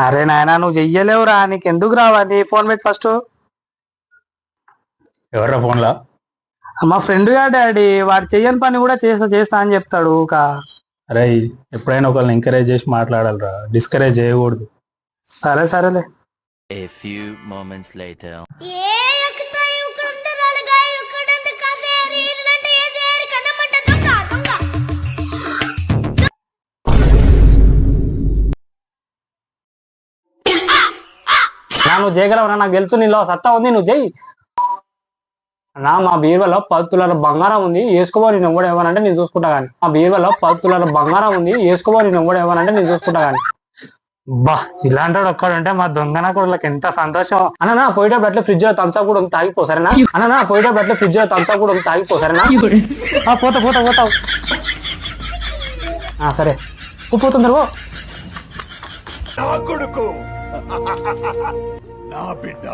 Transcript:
అరే నాయనా నువ్వు చెయ్యలేవురా, నీకెందుకు రావా? నీ ఫోన్ పెట్టి ఫస్ట్. ఎవర్రా ఫోన్లా? మా ఫ్రెండ్ గా డాడీ, వాడు చెయ్యని పని కూడా చేస్తా చేస్తా అని చెప్తాడు. అరే ఎప్పుడైనా ఒకళ్ళని ఎంకరేజ్ చేసి మాట్లాడాలిరా, డిస్కరేజ్ చేయకూడదు. సరే సరేలే. A few moments later. నువ్వు చేయగలవరా? నాకు తెలుసు నీలో సత్తా ఉంది, నువ్వు చెయ్యి. నా మా బీరువాలో 10 తులాల బంగారం ఉంది, వేసుకోబో, నేను కూడా ఏమనంటే నేను చూసుకుంటా కానీ. మా బీరువాలో 10 తులాల బంగారం ఉంది, వేసుకోబో, నేను కూడా ఏమనంటే నేను చూసుకుంటా కానీ. బా, ఇలాంటి వాడు ఒక్కడుంటే మా దొంగన కొడుకులకు ఎంత సంతోషం. అన్న పోయేటప్పుడు అట్లా ఫ్రిడ్జ్ లో థమ్స్అప్ కూడా ఉంది, తాగిపో సరేనా? అన్న పోయేటప్పుడు అట్లా ఫ్రిడ్జ్ లో థమ్స్అప్ కూడా ఉంది, తాగిపో సరేనా? పోతావు. సరే పోతుంది ఓ నా కొడుకు నా బిడ్డ